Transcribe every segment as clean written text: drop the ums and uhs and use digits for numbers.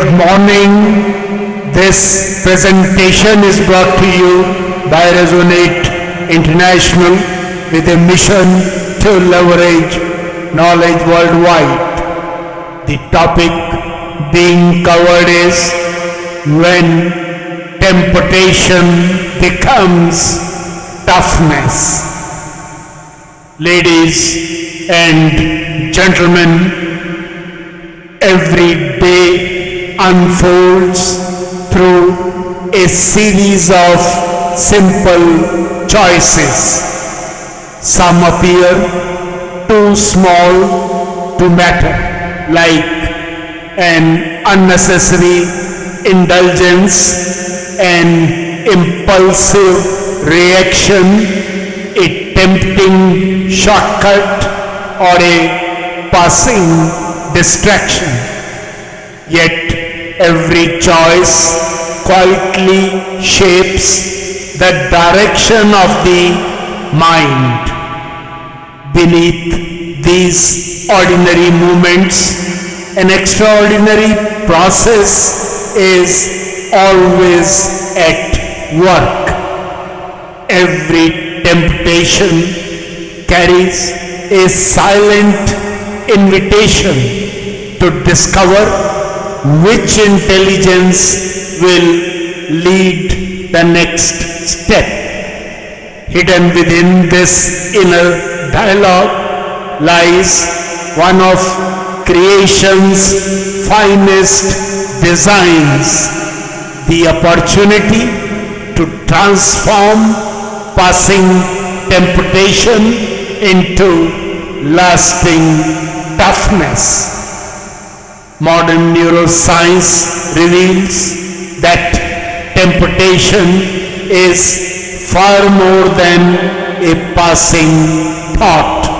good morning. This presentation is brought to you by Resonate International with a mission to leverage knowledge worldwide. The topic being covered is when temptation becomes toughness. Ladies and gentlemen, every day unfolds through a series of simple choices. Some appear too small to matter, like an unnecessary indulgence, an impulsive reaction, a tempting shortcut, or a passing distraction. Yet every choice quietly shapes the direction of the mind. Beneath these ordinary movements, an extraordinary process is always at work. Every temptation carries a silent invitation to discover which intelligence will lead the next step. Hidden within this inner dialogue lies one of creation's finest designs, the opportunity to transform passing temptation into lasting toughness. Modern neuroscience reveals that temptation is far more than a passing thought.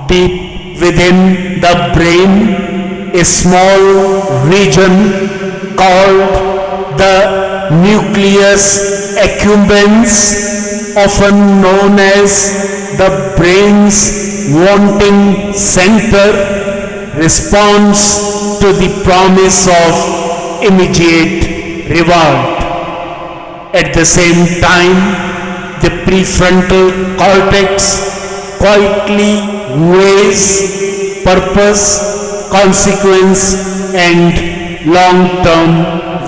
Deep within the brain, a small region called the nucleus accumbens, often known as the brain's wanting center, responds to the promise of immediate reward. At the same time, the prefrontal cortex quietly weighs purpose, consequence, and long-term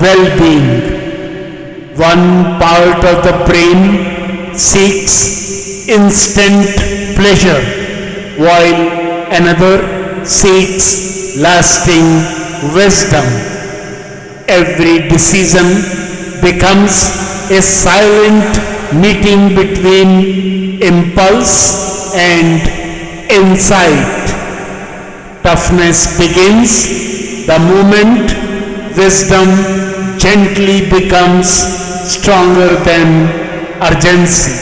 well-being. One part of the brain seeks instant pleasure, while another seeks lasting wisdom. Every decision becomes a silent meeting between impulse and insight. Toughness begins the moment wisdom gently becomes stronger than urgency.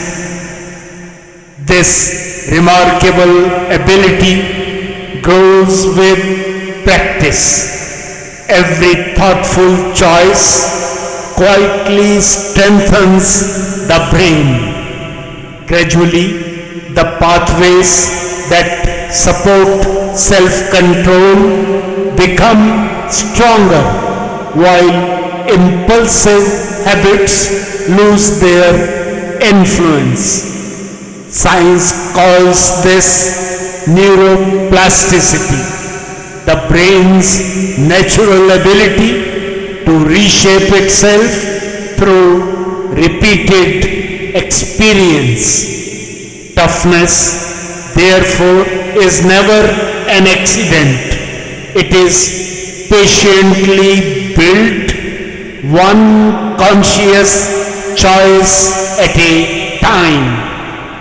This remarkable ability grows with practice. Every thoughtful choice quietly strengthens the brain. Gradually, the pathways that support self-control become stronger, while impulsive habits lose their influence. Science calls this neuroplasticity, the brain's natural ability to reshape itself through repeated experience. Toughness, therefore, is never an accident. It is patiently built, one conscious choice at a time.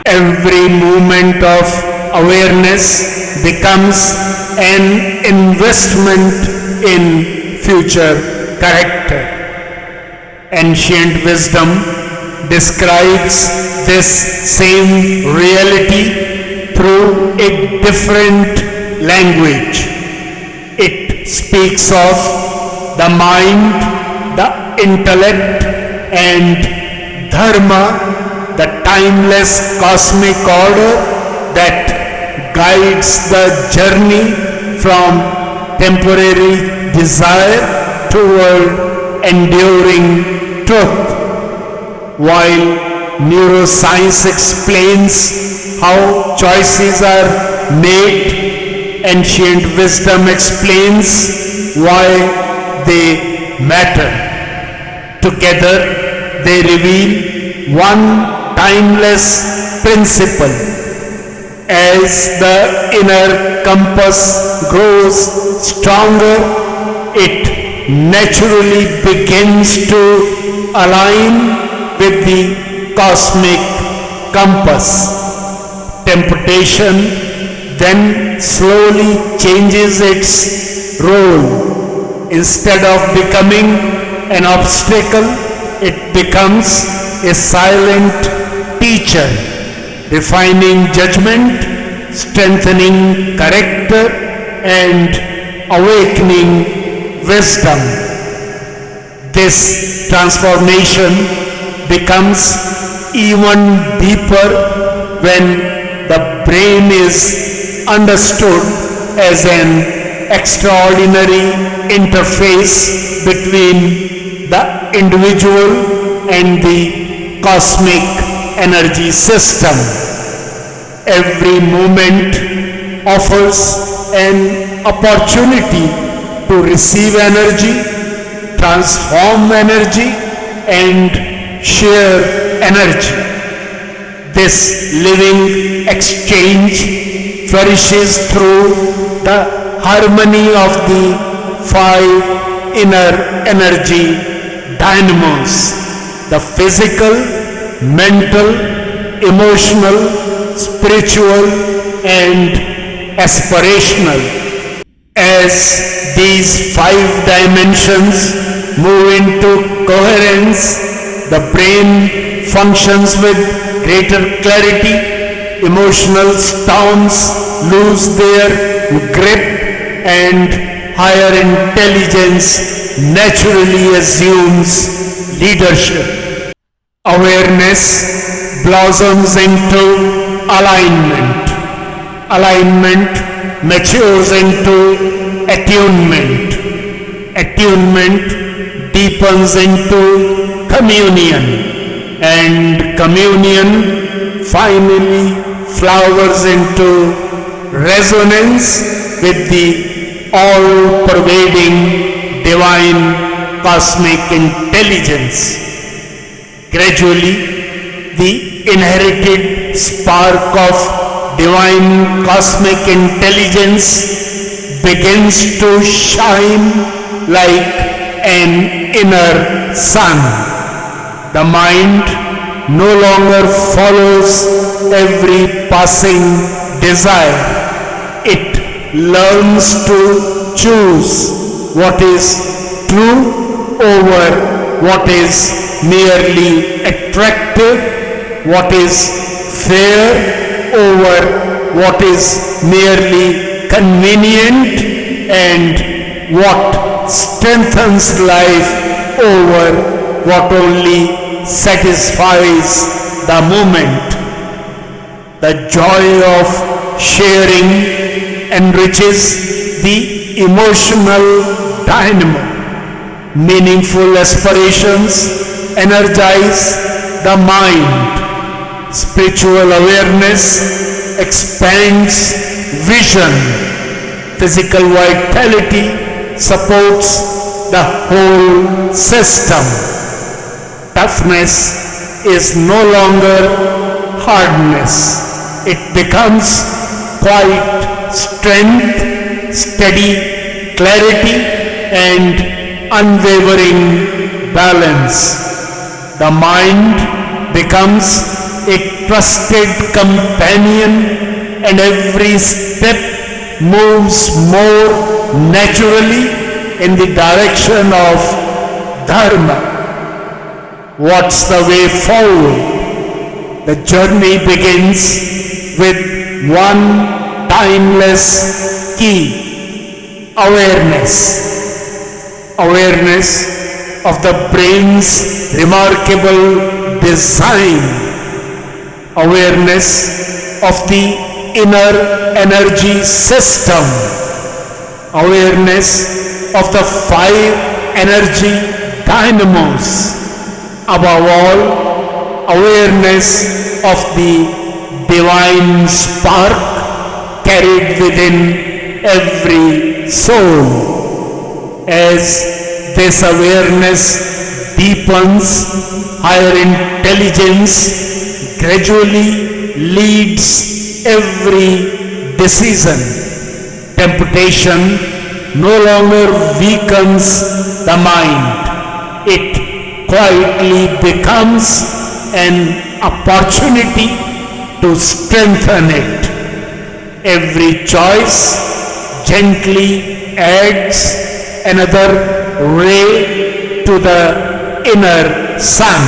Every moment of awareness becomes an investment in future character. Ancient wisdom describes this same reality through a different language. It speaks of the mind, the intellect, and dharma, the timeless cosmic order that guides the journey from temporary desire toward enduring truth. While neuroscience explains how choices are made, ancient wisdom explains why they matter. Together, they reveal one timeless principle. As the inner compass grows stronger, it naturally begins to align with the cosmic compass. Temptation then slowly changes its role. Instead of becoming an obstacle, it becomes a silent teacher, refining judgment, strengthening character, and awakening wisdom. This transformation becomes even deeper when the brain is understood as an extraordinary interface between the individual and the cosmic energy system. Every moment offers an opportunity to receive energy, transform energy, and share energy. This living exchange flourishes through the harmony of the five inner energy dynamos: the physical, mental, emotional, spiritual, and aspirational. As these five dimensions move into coherence, the brain functions with greater clarity, emotional storms lose their grip, and higher intelligence naturally assumes leadership. Awareness blossoms into alignment. Alignment matures into attunement. Attunement deepens into communion. And communion finally flowers into resonance with the all-pervading divine cosmic intelligence. Gradually, the inherited spark of divine cosmic intelligence begins to shine like an inner sun. The mind no longer follows every passing desire. It learns to choose what is true over what is merely attractive, what is fair over what is merely convenient, and what strengthens life over what only satisfies the moment. The joy of sharing enriches the emotional dynamo. Meaningful aspirations energize the mind. Spiritual awareness expands vision. Physical vitality supports the whole system. Toughness is no longer hardness. It becomes quiet strength, steady clarity, and unwavering balance. The mind becomes a trusted companion, and every step moves more naturally in the direction of Dharma. What's the way forward? The journey begins with one timeless key: awareness. Awareness of the brain's remarkable design. Awareness of the inner energy system. Awareness of the five energy dynamos. Above all, awareness of the divine spark carried within every soul. As this awareness deepens, higher intelligence gradually leads every decision. Temptation no longer weakens the mind. It quietly becomes an opportunity to strengthen it. Every choice gently adds another ray to the inner sun.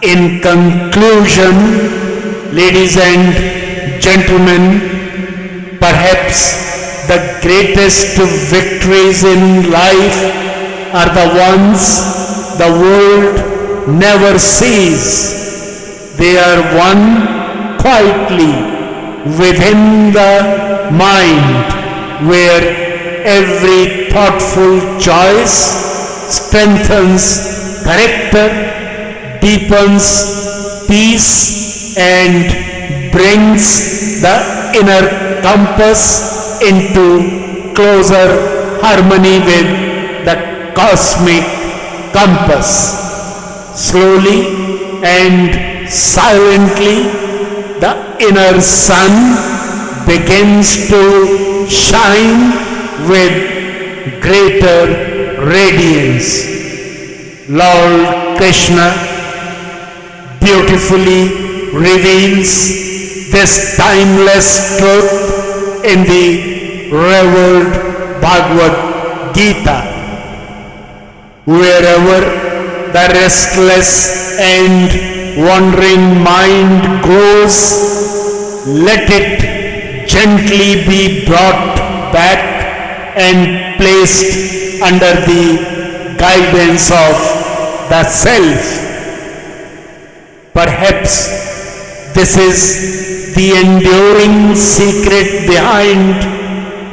In conclusion, ladies and gentlemen, perhaps the greatest victories in life are the ones the world never sees. They are won quietly within the mind, where every thoughtful choice strengthens character, deepens peace, and brings the inner compass into closer harmony with the cosmic compass. Slowly and silently, the inner sun begins to shine with greater radiance. Lord Krishna beautifully reveals this timeless truth in the revered Bhagavad Gita. Wherever the restless and wandering mind goes, let it gently be brought back and placed under the guidance of the self. Perhaps this is the enduring secret behind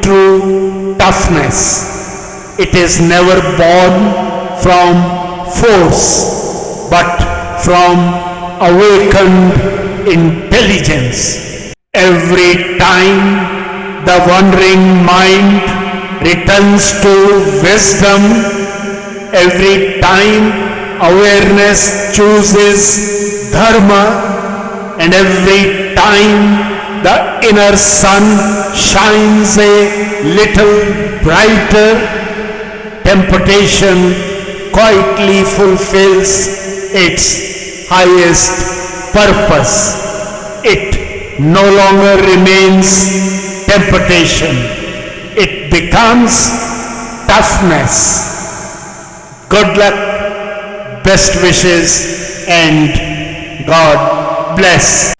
true toughness. It is never born from force, but from awakened intelligence. Every time the wandering mind returns to wisdom, every time awareness chooses dharma, and every time the inner sun shines a little brighter, temptation quietly fulfills its highest purpose. It no longer remains temptation. It becomes toughness. Good luck, best wishes, and God bless.